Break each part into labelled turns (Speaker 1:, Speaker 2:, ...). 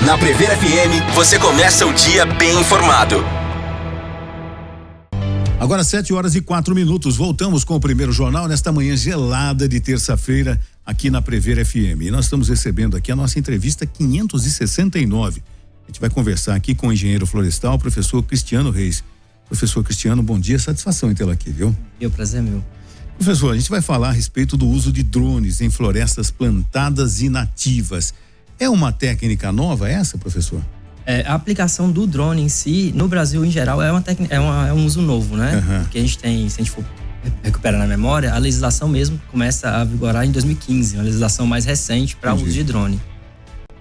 Speaker 1: Na Prever FM, você começa o dia bem informado.
Speaker 2: Agora 7h04. Voltamos com o primeiro jornal nesta manhã gelada de terça-feira aqui na Prever FM. E nós estamos recebendo aqui a nossa entrevista 569. A gente vai conversar aqui com o engenheiro florestal, professor Cristiano Reis. Professor Cristiano, bom dia, satisfação em tê-lo aqui, viu?
Speaker 3: O prazer é meu.
Speaker 2: Professor, a gente vai falar a respeito do uso de drones em florestas plantadas e nativas. É uma técnica nova essa, professor?
Speaker 3: A aplicação do drone em si, no Brasil em geral, é um uso novo, né?
Speaker 2: Uhum.
Speaker 3: Porque a gente tem, se a gente for recuperar na memória, a legislação mesmo começa a vigorar em 2015, uma legislação mais recente para o uso de drone.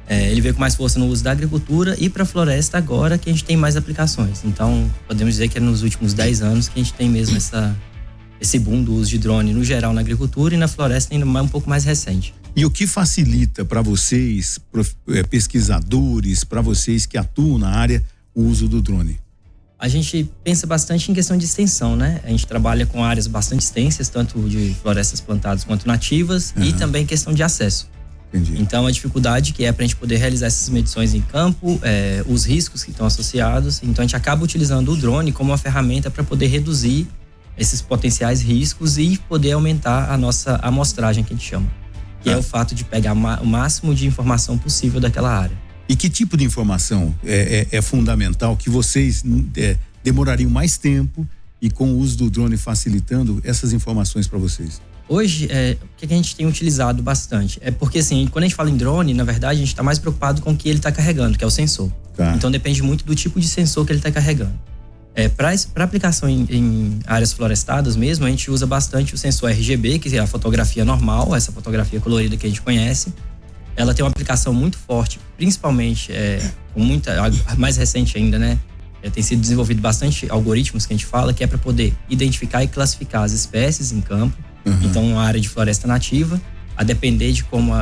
Speaker 3: Ele veio com mais força no uso da agricultura e para a floresta agora que a gente tem mais aplicações. Então, podemos dizer que é nos últimos 10 anos que a gente tem mesmo esse boom do uso de drone no geral na agricultura e na floresta ainda um pouco mais recente.
Speaker 2: E o que facilita para vocês, pesquisadores, para vocês que atuam na área, o uso do drone?
Speaker 3: A gente pensa bastante em questão de extensão, né? A gente trabalha com áreas bastante extensas, tanto de florestas plantadas quanto nativas, e também questão de acesso.
Speaker 2: Entendi.
Speaker 3: Então, a dificuldade que é para a gente poder realizar essas medições em campo, os riscos que estão associados. Então, a gente acaba utilizando o drone como uma ferramenta para poder reduzir esses potenciais riscos e poder aumentar a nossa amostragem, que a gente chama. Que é o fato de pegar o máximo de informação possível daquela área.
Speaker 2: E que tipo de informação é fundamental que vocês demorariam mais tempo e com o uso do drone facilitando essas informações para vocês?
Speaker 3: Hoje, o que a gente tem utilizado bastante? É porque, assim, quando a gente fala em drone, na verdade, a gente está mais preocupado com o que ele está carregando, que é o sensor.
Speaker 2: Tá.
Speaker 3: Então, depende muito do tipo de sensor que ele está carregando. Para aplicação em áreas florestadas mesmo, a gente usa bastante o sensor RGB, que é a fotografia normal, essa fotografia colorida que a gente conhece. Ela tem uma aplicação muito forte, principalmente mais recente ainda, né? Tem sido desenvolvido bastante algoritmos que a gente fala, que é para poder identificar e classificar as espécies em campo. Então, uma área de floresta nativa, a depender de como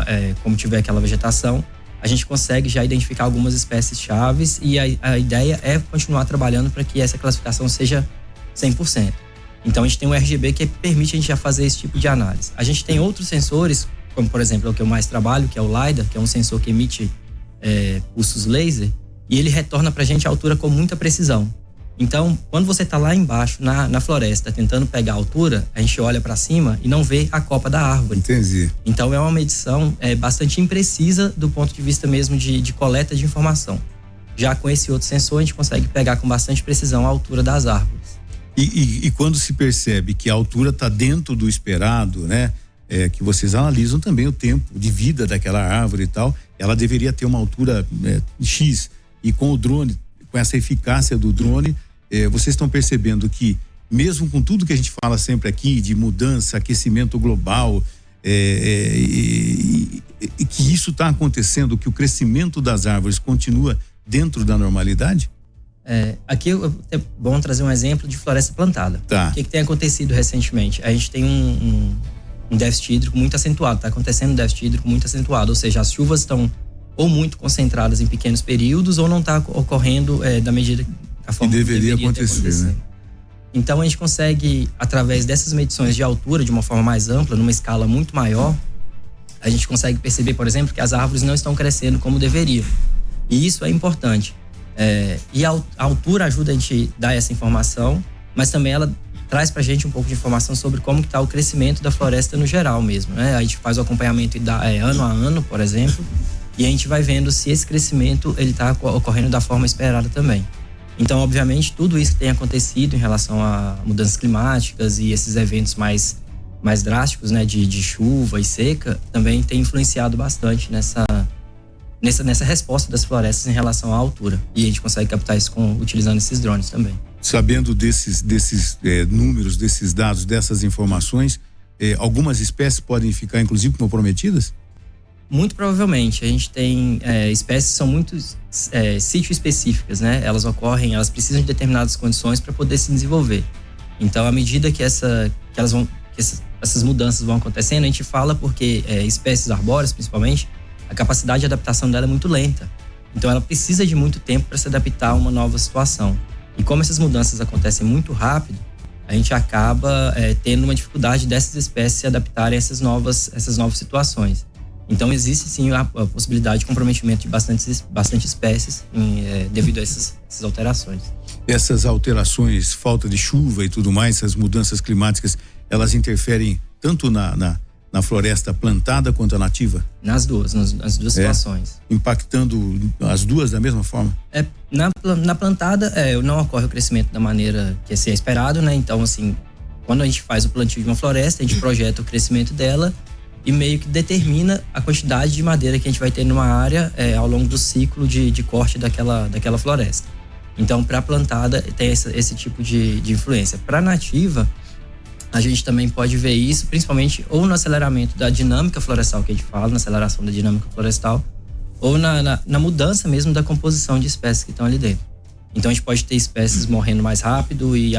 Speaker 3: tiver aquela vegetação, a gente consegue já identificar algumas espécies chaves e a ideia é continuar trabalhando para que essa classificação seja 100%. Então, a gente tem um RGB que permite a gente já fazer esse tipo de análise. A gente tem outros sensores, como, por exemplo, o que eu mais trabalho, que é o LiDAR, que é um sensor que emite pulsos laser, e ele retorna para a gente a altura com muita precisão. Então, quando você está lá embaixo, na floresta, tentando pegar a altura, a gente olha para cima e não vê a copa da árvore.
Speaker 2: Entendi.
Speaker 3: Então, é uma medição bastante imprecisa do ponto de vista mesmo de coleta de informação. Já com esse outro sensor, a gente consegue pegar com bastante precisão a altura das árvores.
Speaker 2: E quando se percebe que a altura está dentro do esperado, né? Que vocês analisam também o tempo de vida daquela árvore e tal, ela deveria ter uma altura X. E com o drone, com essa eficácia do drone, vocês estão percebendo que, mesmo com tudo que a gente fala sempre aqui, de mudança, aquecimento global, e que isso está acontecendo, que o crescimento das árvores continua dentro da normalidade?
Speaker 3: Aqui é bom trazer um exemplo de floresta plantada.
Speaker 2: Tá.
Speaker 3: O que tem acontecido recentemente? A gente tem um déficit hídrico muito acentuado, está acontecendo um déficit hídrico muito acentuado, ou seja, as chuvas estão ou muito concentradas em pequenos períodos ou não está ocorrendo da medida da forma
Speaker 2: que deveria acontecer, né?
Speaker 3: Então a gente consegue, através dessas medições de altura de uma forma mais ampla, numa escala muito maior, a gente consegue perceber, por exemplo, que as árvores não estão crescendo como deveriam. E isso é importante. E a altura ajuda a gente a dar essa informação, mas também ela traz pra gente um pouco de informação sobre como que está o crescimento da floresta no geral mesmo, né? A gente faz o acompanhamento ano a ano, por exemplo, e a gente vai vendo se esse crescimento ele está ocorrendo da forma esperada também. Então, obviamente, tudo isso que tem acontecido em relação a mudanças climáticas e esses eventos mais drásticos, né, de chuva e seca, também tem influenciado bastante nessa resposta das florestas em relação à altura. E a gente consegue captar isso utilizando esses drones também.
Speaker 2: Sabendo desses números, desses dados, dessas informações, algumas espécies podem ficar, inclusive, comprometidas?
Speaker 3: Muito provavelmente. A gente tem espécies que são muito sítio-específicas, né? Elas precisam de determinadas condições para poder se desenvolver. Então, à medida que essas mudanças vão acontecendo, a gente fala porque espécies arbóreas, principalmente, a capacidade de adaptação dela é muito lenta. Então, ela precisa de muito tempo para se adaptar a uma nova situação. E como essas mudanças acontecem muito rápido, a gente acaba tendo uma dificuldade dessas espécies se adaptarem a essas novas situações. Então existe sim a possibilidade de comprometimento de bastante espécies devido a essas alterações.
Speaker 2: Essas alterações, falta de chuva e tudo mais, essas mudanças climáticas, elas interferem tanto na floresta plantada quanto a nativa?
Speaker 3: Nas duas situações.
Speaker 2: Impactando as duas da mesma forma?
Speaker 3: Na plantada, não ocorre o crescimento da maneira que é esperado, né? Então, assim, quando a gente faz o plantio de uma floresta, a gente projeta o crescimento dela e meio que determina a quantidade de madeira que a gente vai ter numa área ao longo do ciclo de corte daquela floresta. Então, para a plantada, tem esse tipo de influência. Para a nativa, a gente também pode ver isso, principalmente ou no aceleramento da dinâmica florestal que a gente fala, na aceleração da dinâmica florestal, ou na mudança mesmo da composição de espécies que estão ali dentro. Então a gente pode ter espécies morrendo mais rápido e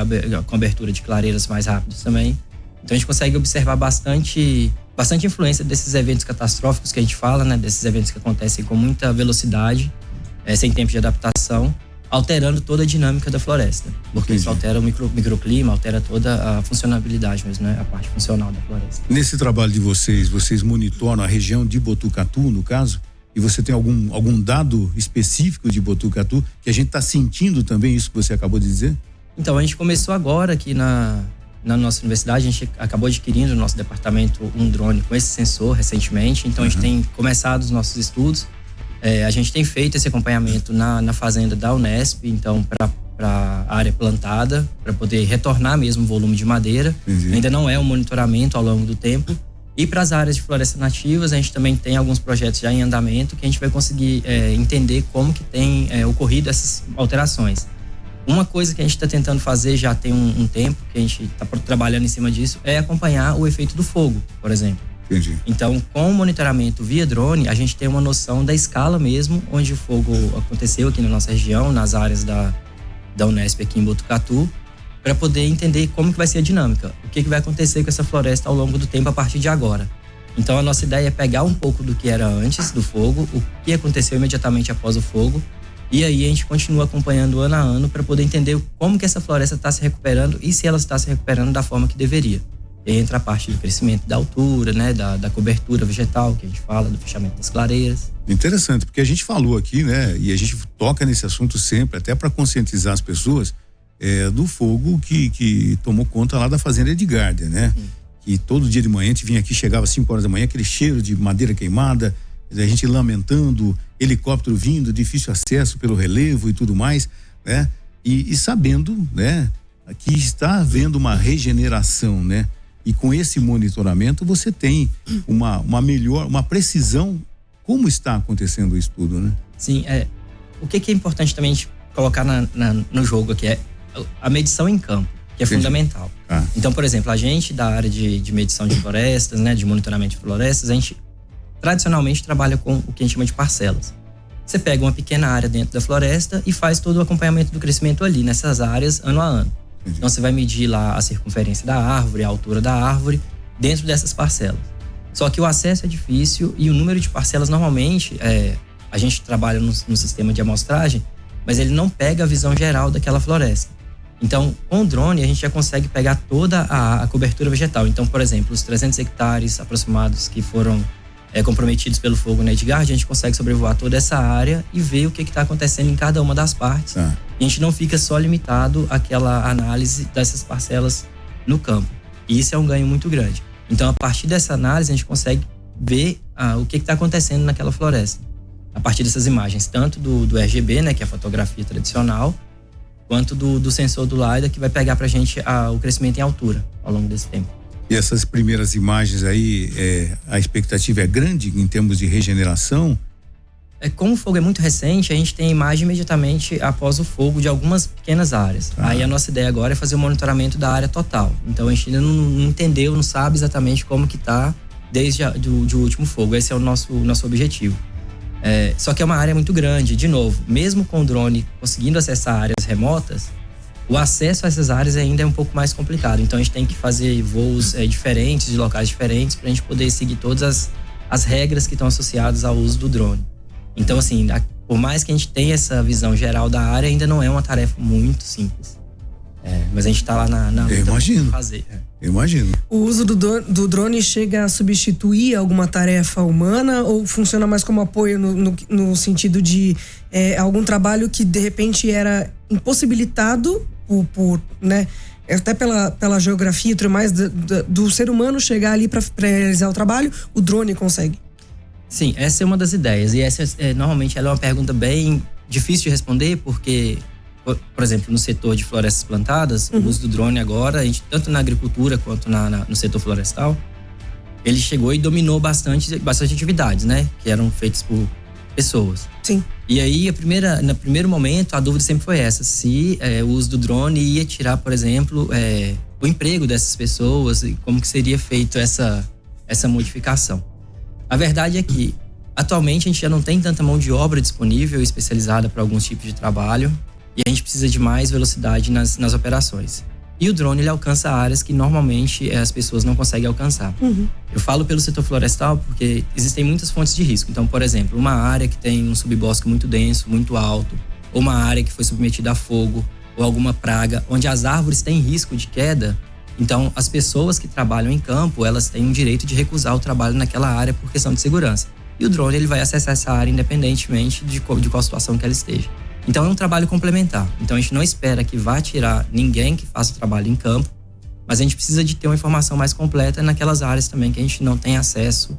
Speaker 3: com abertura de clareiras mais rápidas também. Então a gente consegue observar bastante influência desses eventos catastróficos que a gente fala, né? Desses eventos que acontecem com muita velocidade, sem tempo de adaptação, alterando toda a dinâmica da floresta. Porque isso altera o microclima, altera toda a funcionabilidade mesmo, né? A parte funcional da floresta.
Speaker 2: Nesse trabalho de vocês monitoram a região de Botucatu, no caso? E você tem algum dado específico de Botucatu que a gente está sentindo também isso que você acabou de dizer?
Speaker 3: Então, a gente começou agora aqui na nossa universidade, a gente acabou adquirindo no nosso departamento um drone com esse sensor recentemente. Então, a gente tem começado os nossos estudos. A gente tem feito esse acompanhamento na fazenda da Unesp, então para a área plantada, para poder retornar mesmo o volume de madeira. Ainda não é um monitoramento ao longo do tempo. E para as áreas de florestas nativas, a gente também tem alguns projetos já em andamento que a gente vai conseguir entender como que tem ocorrido essas alterações. Uma coisa que a gente está tentando fazer já tem um tempo, que a gente está trabalhando em cima disso, é acompanhar o efeito do fogo, por exemplo.
Speaker 2: Entendi.
Speaker 3: Então, com o monitoramento via drone, a gente tem uma noção da escala mesmo, onde o fogo aconteceu aqui na nossa região, nas áreas da Unesp aqui em Botucatu, para poder entender como que vai ser a dinâmica, o que vai acontecer com essa floresta ao longo do tempo a partir de agora. Então, a nossa ideia é pegar um pouco do que era antes do fogo, o que aconteceu imediatamente após o fogo, e aí a gente continua acompanhando ano a ano para poder entender como que essa floresta está se recuperando e se ela está se recuperando da forma que deveria. E aí entra a parte do crescimento da altura, né, da cobertura vegetal, que a gente fala, do fechamento das clareiras.
Speaker 2: Interessante, porque a gente falou aqui, né, e a gente toca nesse assunto sempre, até para conscientizar as pessoas do fogo que tomou conta lá da fazenda Edgarden, né? Que todo dia de manhã a gente vinha aqui, chegava às 5 horas da manhã, aquele cheiro de madeira queimada, a gente lamentando, helicóptero vindo, difícil acesso pelo relevo e tudo mais, né? E sabendo, né, que está havendo uma regeneração, né? E com esse monitoramento você tem uma precisão como está acontecendo isso tudo, né?
Speaker 3: Sim, o que é importante também a gente colocar no jogo aqui é a medição em campo, que é fundamental. Então, por exemplo, a gente da área de medição de florestas, né, de monitoramento de florestas, a gente tradicionalmente trabalha com o que a gente chama de parcelas. Você pega uma pequena área dentro da floresta e faz todo o acompanhamento do crescimento ali, nessas áreas, ano a ano. Então você vai medir lá a circunferência da árvore, a altura da árvore, dentro dessas parcelas. Só que o acesso é difícil e o número de parcelas normalmente, a gente trabalha no sistema de amostragem, mas ele não pega a visão geral daquela floresta. Então, com o drone, a gente já consegue pegar toda a cobertura vegetal. Então, por exemplo, os 300 hectares aproximados que foram comprometidos pelo fogo na Edgarden, a gente consegue sobrevoar toda essa área e ver o que está acontecendo em cada uma das partes. E a gente não fica só limitado àquela análise dessas parcelas no campo. E isso é um ganho muito grande. Então, a partir dessa análise, a gente consegue ver o que está acontecendo naquela floresta. A partir dessas imagens, tanto do RGB, né, que é a fotografia tradicional, quanto do sensor do LiDAR, que vai pegar pra gente o crescimento em altura ao longo desse tempo.
Speaker 2: E essas primeiras imagens aí, a expectativa é grande em termos de regeneração?
Speaker 3: Como o fogo é muito recente, a gente tem a imagem imediatamente após o fogo de algumas pequenas áreas. Aí a nossa ideia agora é fazer o monitoramento da área total. Então a gente ainda não entendeu, não sabe exatamente como que tá desde o último fogo. Esse é o nosso objetivo. Só que é uma área muito grande. De novo, mesmo com o drone conseguindo acessar áreas remotas, o acesso a essas áreas ainda é um pouco mais complicado. Então a gente tem que fazer voos diferentes, de locais diferentes, para a gente poder seguir todas as regras que estão associadas ao uso do drone. Então, assim, por mais que a gente tenha essa visão geral da área, ainda não é uma tarefa muito simples. Mas a gente está lá na luta
Speaker 2: para
Speaker 3: fazer.
Speaker 2: Imagino.
Speaker 4: O uso do drone chega a substituir alguma tarefa humana ou funciona mais como apoio no sentido de algum trabalho que de repente era impossibilitado por né, até pela geografia e tudo mais do ser humano chegar ali para realizar o trabalho, o drone consegue?
Speaker 3: Sim, essa é uma das ideias. E essa normalmente ela é uma pergunta bem difícil de responder, porque, por exemplo, no setor de florestas plantadas, o uso do drone agora, tanto na agricultura quanto no setor florestal, ele chegou e dominou bastante atividades, né? Que eram feitas por pessoas.
Speaker 4: Sim.
Speaker 3: E aí, no primeiro momento, a dúvida sempre foi essa: se o uso do drone ia tirar, por exemplo, o emprego dessas pessoas e como que seria feito essa modificação. A verdade é que, atualmente, a gente já não tem tanta mão de obra disponível especializada para alguns tipos de trabalho e a gente precisa de mais velocidade nas operações. E o drone, ele alcança áreas que normalmente as pessoas não conseguem alcançar. Eu falo pelo setor florestal porque existem muitas fontes de risco. Então, por exemplo, uma área que tem um subbosque muito denso, muito alto, ou uma área que foi submetida a fogo, ou alguma praga, onde as árvores têm risco de queda. Então, as pessoas que trabalham em campo, elas têm o direito de recusar o trabalho naquela área por questão de segurança. E o drone, ele vai acessar essa área independentemente de qual situação que ela esteja. Então, é um trabalho complementar. Então, a gente não espera que vá tirar ninguém que faça o trabalho em campo, mas a gente precisa de ter uma informação mais completa naquelas áreas também que a gente não tem acesso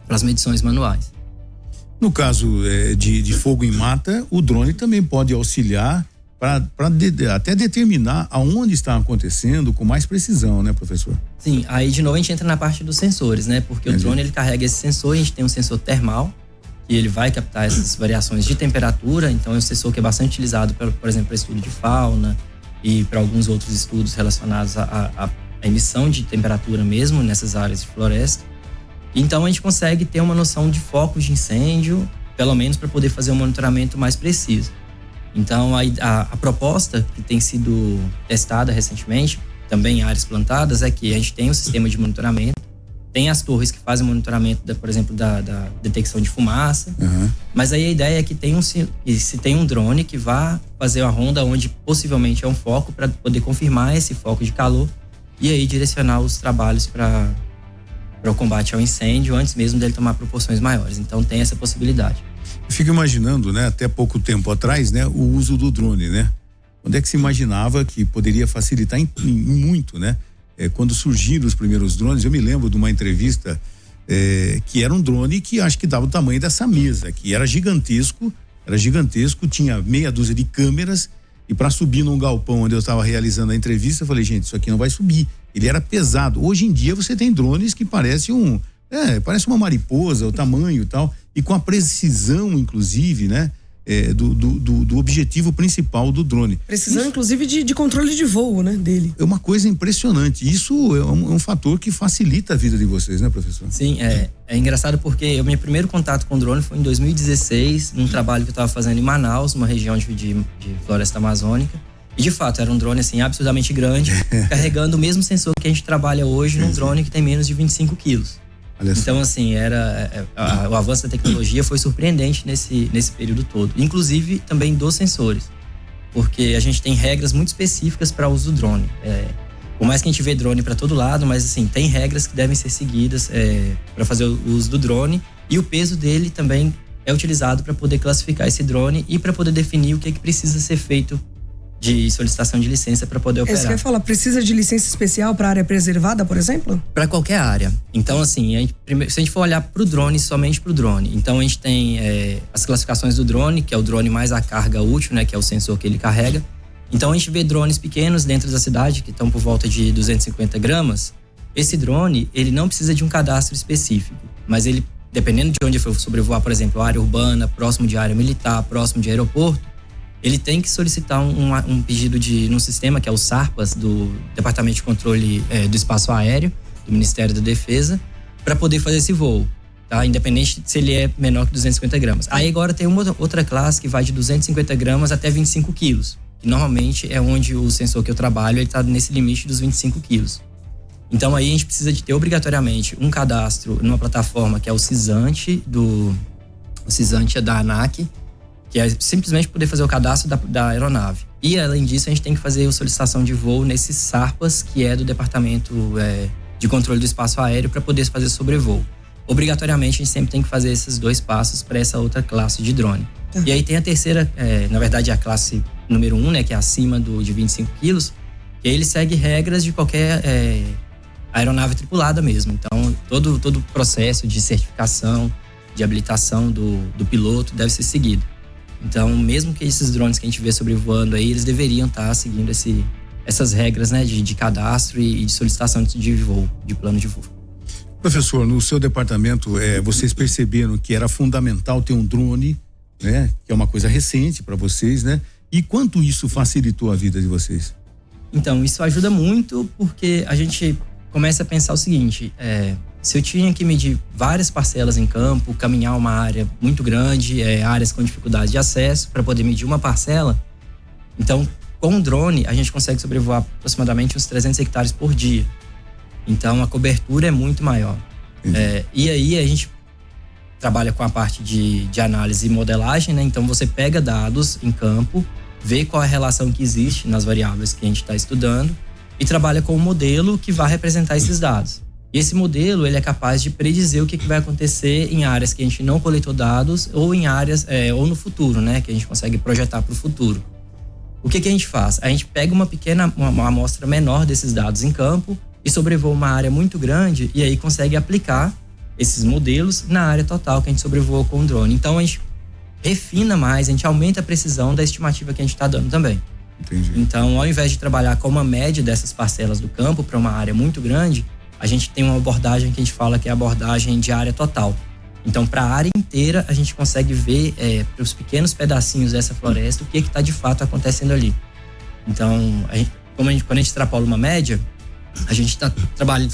Speaker 3: para as medições manuais.
Speaker 2: No caso de fogo em mata, o drone também pode auxiliar para até determinar aonde está acontecendo com mais precisão, né, professor?
Speaker 3: Sim, aí de novo a gente entra na parte dos sensores, né? Porque o drone, ele carrega esse sensor, a gente tem um sensor termal, e ele vai captar essas variações de temperatura. Então é um sensor que é bastante utilizado, por exemplo, para estudo de fauna e para alguns outros estudos relacionados à emissão de temperatura mesmo nessas áreas de floresta. Então a gente consegue ter uma noção de focos de incêndio, pelo menos para poder fazer um monitoramento mais preciso. Então a proposta que tem sido testada recentemente, também em áreas plantadas, é que a gente tem um sistema de monitoramento, tem as torres que fazem monitoramento, por exemplo, da detecção de fumaça, mas aí a ideia é que se tem um drone que vá fazer uma ronda onde possivelmente é um foco, para poder confirmar esse foco de calor e aí direcionar os trabalhos para o combate ao incêndio antes mesmo dele tomar proporções maiores. Então tem essa possibilidade.
Speaker 2: Eu fico imaginando, né, até pouco tempo atrás, né, o uso do drone, né? Onde é que se imaginava que poderia facilitar em muito, né? Quando surgiram os primeiros drones, eu me lembro de uma entrevista que era um drone que acho que dava o tamanho dessa mesa, que era gigantesco, tinha meia dúzia de câmeras, e para subir num galpão onde eu estava realizando a entrevista, eu falei, gente, isso aqui não vai subir. Ele era pesado. Hoje em dia você tem drones que parece uma mariposa, o tamanho e tal, e com a precisão, inclusive, né? Do objetivo principal do drone.
Speaker 4: Precisão, inclusive, de controle de voo, né, dele. É
Speaker 2: uma coisa impressionante. Isso é um fator que facilita a vida de vocês, né, professor?
Speaker 3: Sim, é engraçado porque o meu primeiro contato com o drone foi em 2016, num trabalho que eu estava fazendo em Manaus, uma região de floresta amazônica. E, de fato, era um drone, assim, absurdamente grande, carregando o mesmo sensor que a gente trabalha hoje num drone que tem menos de 25 quilos. Então, assim, o avanço da tecnologia foi surpreendente nesse período todo. Inclusive, também dos sensores. Porque a gente tem regras muito específicas para o uso do drone. Por mais que a gente vê drone para todo lado, mas, assim, tem regras que devem ser seguidas para fazer o uso do drone. E o peso dele também é utilizado para poder classificar esse drone e para poder definir o que precisa ser feito de solicitação de licença para poder operar.
Speaker 4: Você quer falar, precisa de licença especial para área preservada, por exemplo?
Speaker 3: Para qualquer área. Então, assim, se a gente for olhar para o drone, somente para o drone, então a gente tem as classificações do drone, que é o drone mais a carga útil, né, que é o sensor que ele carrega. Então a gente vê drones pequenos dentro da cidade, que estão por volta de 250 gramas. Esse drone, ele não precisa de um cadastro específico, mas ele, dependendo de onde for sobrevoar, por exemplo, área urbana, próximo de área militar, próximo de aeroporto, ele tem que solicitar um pedido num sistema que é o SARPAS, do Departamento de Controle do Espaço Aéreo, do Ministério da Defesa, para poder fazer esse voo, tá? Independente se ele é menor que 250 gramas. Aí agora tem uma outra classe que vai de 250 gramas até 25 quilos, que normalmente é onde o sensor que eu trabalho está nesse limite dos 25 quilos. Então aí a gente precisa de ter obrigatoriamente um cadastro numa plataforma que é o CISANT, o CISANT é da ANAC, que é simplesmente poder fazer o cadastro da aeronave. E além disso, a gente tem que fazer a solicitação de voo nesses SARPAS, que é do Departamento de Controle do Espaço Aéreo, para poder fazer sobrevoo. Obrigatoriamente, a gente sempre tem que fazer esses 2 passos para essa outra classe de drone. E aí tem a terceira, na verdade, a classe número 1, né, que é acima de 25 quilos, que ele segue regras de qualquer aeronave tripulada mesmo. Então, todo o processo de certificação, de habilitação do piloto deve ser seguido. Então, mesmo que esses drones que a gente vê sobrevoando aí, eles deveriam estar seguindo essas regras, né, de cadastro e de solicitação de voo, de plano de voo.
Speaker 2: Professor, no seu departamento, vocês perceberam que era fundamental ter um drone, né, que é uma coisa recente para vocês, né? E quanto isso facilitou a vida de vocês?
Speaker 3: Então, isso ajuda muito porque a gente começa a pensar o seguinte, se eu tinha que medir várias parcelas em campo, caminhar uma área muito grande, áreas com dificuldade de acesso, para poder medir uma parcela, então, com o drone, a gente consegue sobrevoar aproximadamente uns 300 hectares por dia. Então, a cobertura é muito maior. E aí, a gente trabalha com a parte de análise e modelagem, né? Então, você pega dados em campo, vê qual é a relação que existe nas variáveis que a gente está estudando e trabalha com um modelo que vai representar esses dados. E esse modelo, ele é capaz de predizer o que vai acontecer em áreas que a gente não coletou dados ou em áreas, ou no futuro, né? Que a gente consegue projetar para o futuro. O que a gente faz? A gente pega uma amostra menor desses dados em campo e sobrevoa uma área muito grande e aí consegue aplicar esses modelos na área total que a gente sobrevoou com o drone. Então, a gente refina mais, a gente aumenta a precisão da estimativa que a gente está dando também.
Speaker 2: Entendi.
Speaker 3: Então, ao invés de trabalhar com uma média dessas parcelas do campo para uma área muito grande, a gente tem uma abordagem que a gente fala que é a abordagem de área total. Então, para a área inteira, a gente consegue ver para os pequenos pedacinhos dessa floresta o que está de fato acontecendo ali. Então, quando a gente extrapola uma média, a gente está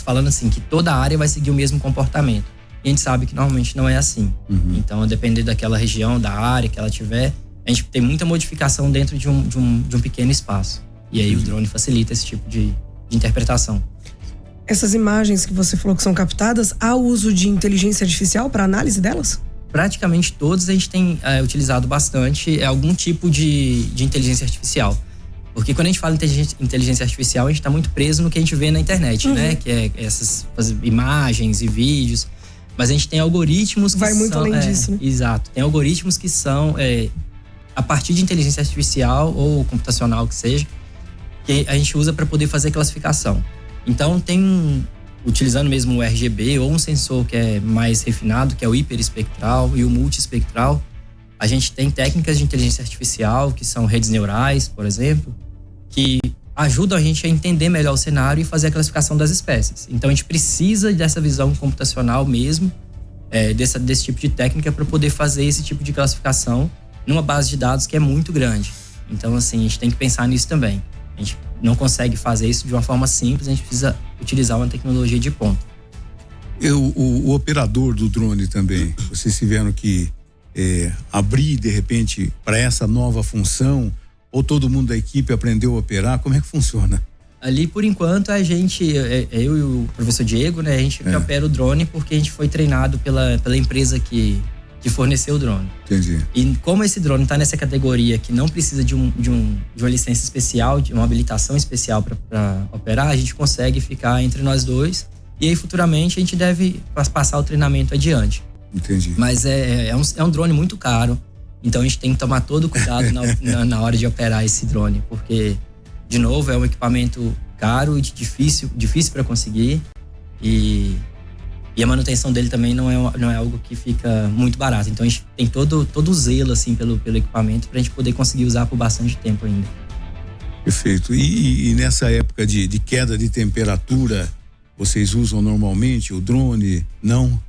Speaker 3: falando assim, que toda a área vai seguir o mesmo comportamento. E a gente sabe que normalmente não é assim. Então, a depender daquela região, da área que ela tiver, a gente tem muita modificação dentro de um pequeno espaço. E aí o drone facilita esse tipo de interpretação.
Speaker 4: Essas imagens que você falou que são captadas, há uso de inteligência artificial para análise delas?
Speaker 3: Praticamente todos a gente tem utilizado bastante algum tipo de inteligência artificial. Porque quando a gente fala em inteligência artificial, a gente está muito preso no que a gente vê na internet, né? Que é essas imagens e vídeos. Mas a gente tem algoritmos que
Speaker 4: vai muito além disso, né?
Speaker 3: Exato. Tem algoritmos que são a partir de inteligência artificial ou computacional que seja, que a gente usa para poder fazer classificação. Então utilizando mesmo o RGB ou um sensor que é mais refinado, que é o hiperespectral e o multiespectral, a gente tem técnicas de inteligência artificial, que são redes neurais, por exemplo, que ajudam a gente a entender melhor o cenário e fazer a classificação das espécies. Então, a gente precisa dessa visão computacional mesmo, desse tipo de técnica para poder fazer esse tipo de classificação numa base de dados que é muito grande. Então, assim, a gente tem que pensar nisso também. A gente não consegue fazer isso de uma forma simples, a gente precisa utilizar uma tecnologia de ponta.
Speaker 2: O operador do drone também, vocês tiveram que abrir de repente para essa nova função, ou todo mundo da equipe aprendeu a operar? Como é que funciona?
Speaker 3: Ali, por enquanto, a gente, eu e o professor Diego, né, a gente opera o drone porque a gente foi treinado pela empresa que forneceu o drone.
Speaker 2: Entendi.
Speaker 3: E como esse drone está nessa categoria que não precisa de uma licença especial, de uma habilitação especial para operar, a gente consegue ficar entre nós dois e aí futuramente a gente deve passar o treinamento adiante.
Speaker 2: Entendi.
Speaker 3: Mas é um drone muito caro, então a gente tem que tomar todo o cuidado na hora de operar esse drone, porque, de novo, é um equipamento caro e difícil para conseguir e a manutenção dele também não é algo que fica muito barato. Então a gente tem todo o zelo assim, pelo equipamento para a gente poder conseguir usar por bastante tempo ainda.
Speaker 2: Perfeito. E nessa época de queda de temperatura, vocês usam normalmente o drone? Não?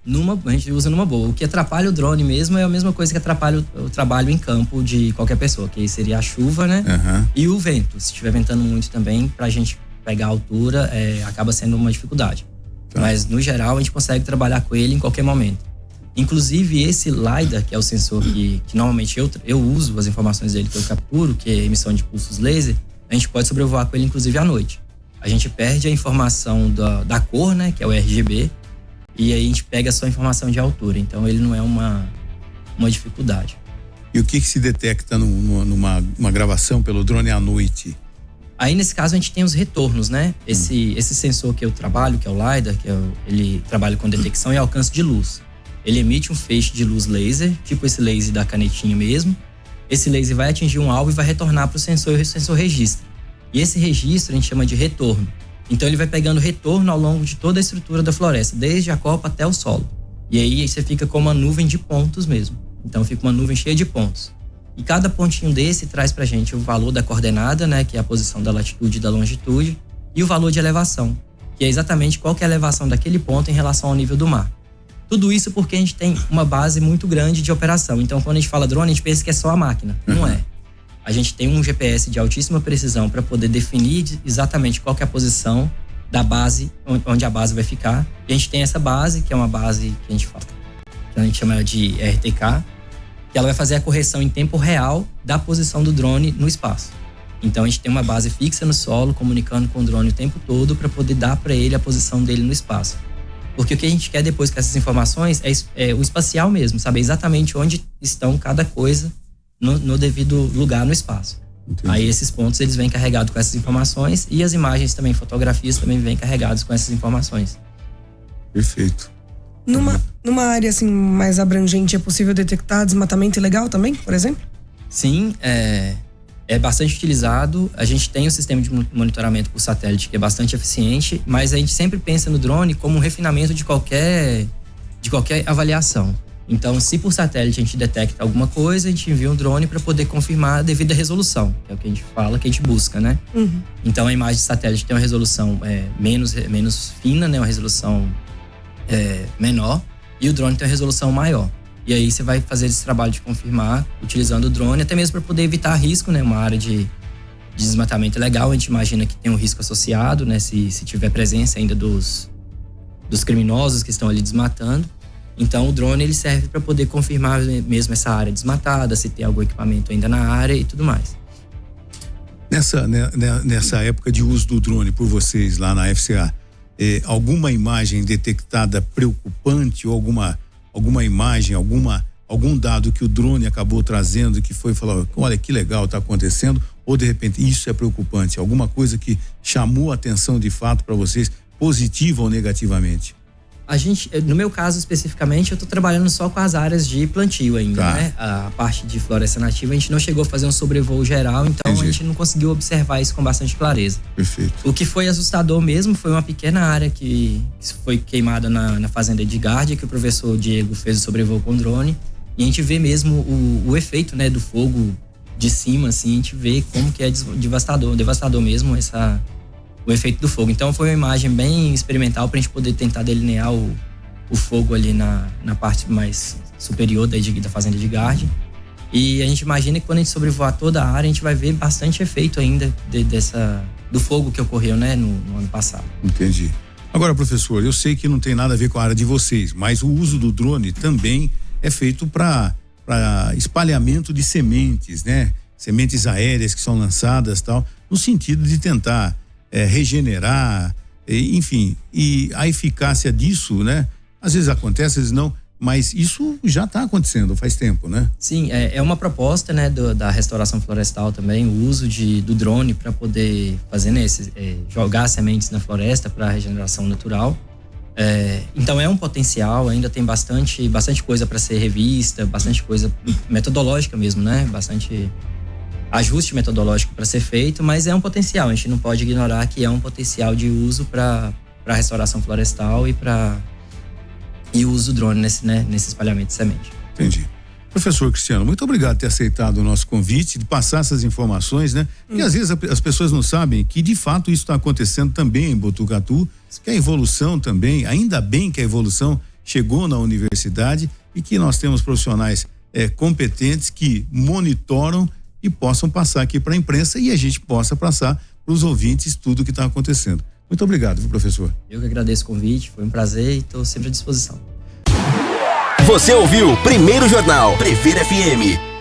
Speaker 3: A gente usa numa boa. O que atrapalha o drone mesmo é a mesma coisa que atrapalha o trabalho em campo de qualquer pessoa, que seria a chuva, né? E o vento. Se estiver ventando muito também, pra gente pegar a altura, acaba sendo uma dificuldade. Tá. Mas, no geral, a gente consegue trabalhar com ele em qualquer momento. Inclusive, esse LiDAR, que é o sensor que normalmente eu uso as informações dele que eu capturo, que é a emissão de pulsos laser, a gente pode sobrevoar com ele, inclusive, à noite. A gente perde a informação da cor, né, que é o RGB, e aí a gente pega só a informação de altura. Então, ele não é uma dificuldade.
Speaker 2: E o que se detecta numa gravação pelo drone à noite?
Speaker 3: Aí, nesse caso, a gente tem os retornos, né? Esse sensor que eu trabalho, que é o LiDAR, ele trabalha com detecção e alcance de luz. Ele emite um feixe de luz laser, tipo esse laser da canetinha mesmo. Esse laser vai atingir um alvo e vai retornar para o sensor, e o sensor registra. E esse registro a gente chama de retorno. Então, ele vai pegando retorno ao longo de toda a estrutura da floresta, desde a copa até o solo. E aí, você fica com uma nuvem de pontos mesmo. Então, fica uma nuvem cheia de pontos. E cada pontinho desse traz pra gente o valor da coordenada, né, que é a posição da latitude e da longitude, e o valor de elevação, que é exatamente qual que é a elevação daquele ponto em relação ao nível do mar. Tudo isso porque a gente tem uma base muito grande de operação. Então, quando a gente fala drone, a gente pensa que é só a máquina. Não é. A gente tem um GPS de altíssima precisão para poder definir exatamente qual que é a posição da base, onde a base vai ficar. E a gente tem essa base, que é uma base que a gente chama de RTK, que ela vai fazer a correção em tempo real da posição do drone no espaço. Então, a gente tem uma base fixa no solo, comunicando com o drone o tempo todo para poder dar para ele a posição dele no espaço. Porque o que a gente quer depois com essas informações é o espacial mesmo, saber exatamente onde estão cada coisa no devido lugar no espaço. Entendi. Aí, esses pontos, eles vêm carregados com essas informações e as imagens também, fotografias também vêm carregadas com essas informações.
Speaker 2: Perfeito.
Speaker 4: Numa área assim mais abrangente, é possível detectar desmatamento ilegal também, por exemplo?
Speaker 3: Sim, é bastante utilizado. A gente tem um sistema de monitoramento por satélite que é bastante eficiente, mas a gente sempre pensa no drone como um refinamento de qualquer avaliação. Então, se por satélite a gente detecta alguma coisa, a gente envia um drone para poder confirmar a devida resolução, que é o que a gente fala, que a gente busca, né? Uhum. Então, a imagem de satélite tem uma resolução menos fina, né? Uma resolução menor, e o drone tem uma resolução maior. E aí você vai fazer esse trabalho de confirmar utilizando o drone, até mesmo para poder evitar risco, né? Uma área de desmatamento ilegal, a gente imagina que tem um risco associado, né? Se tiver presença ainda dos criminosos que estão ali desmatando. Então o drone ele serve para poder confirmar mesmo essa área desmatada, se tem algum equipamento ainda na área e tudo mais.
Speaker 2: Nessa época de uso do drone por vocês lá na FCA, alguma imagem detectada preocupante ou alguma imagem, algum dado que o drone acabou trazendo que foi falar, olha que legal está acontecendo, ou de repente isso é preocupante, alguma coisa que chamou a atenção de fato para vocês, positiva ou negativamente?
Speaker 3: No meu caso especificamente, eu estou trabalhando só com as áreas de plantio ainda, tá, né? A parte de floresta nativa, a gente não chegou a fazer um sobrevoo geral, então Entendi. A gente não conseguiu observar isso com bastante clareza.
Speaker 2: Perfeito.
Speaker 3: O que foi assustador mesmo foi uma pequena área que foi queimada na fazenda de Gárdia, que o professor Diego fez o sobrevoo com drone, e a gente vê mesmo o efeito, né, do fogo de cima, assim, a gente vê como que é devastador mesmo o efeito do fogo. Então foi uma imagem bem experimental pra gente poder tentar delinear o fogo ali na parte mais superior da fazenda de Gárdia. E a gente imagina que quando a gente sobrevoar toda a área, a gente vai ver bastante efeito ainda do fogo que ocorreu, né, no ano passado.
Speaker 2: Entendi. Agora, professor, eu sei que não tem nada a ver com a área de vocês, mas o uso do drone também é feito para espalhamento de sementes, né? Sementes aéreas que são lançadas, tal, no sentido de tentar regenerar, enfim, e a eficácia disso, né? Às vezes acontece, às vezes não, mas isso já está acontecendo faz tempo, né?
Speaker 3: Sim, é uma proposta, né, da restauração florestal também, o uso do drone para poder fazer, né, jogar sementes na floresta para regeneração natural. Então é um potencial, ainda tem bastante coisa para ser revista, bastante coisa metodológica mesmo, né? Bastante ajuste metodológico para ser feito, mas é um potencial. A gente não pode ignorar que é um potencial de uso para restauração florestal e o uso do drone nesse espalhamento de semente.
Speaker 2: Entendi. Professor Cristiano, muito obrigado por ter aceitado o nosso convite, de passar essas informações, né? E às vezes as pessoas não sabem que de fato isso está acontecendo também em Botucatu, que a evolução também, ainda bem que a evolução chegou na universidade e que nós temos profissionais competentes que monitoram e possam passar aqui para a imprensa e a gente possa passar para os ouvintes tudo o que está acontecendo. Muito obrigado, viu, professor?
Speaker 3: Eu que agradeço o convite, foi um prazer e estou sempre à disposição.
Speaker 1: Você ouviu Primeiro Jornal Previr FM.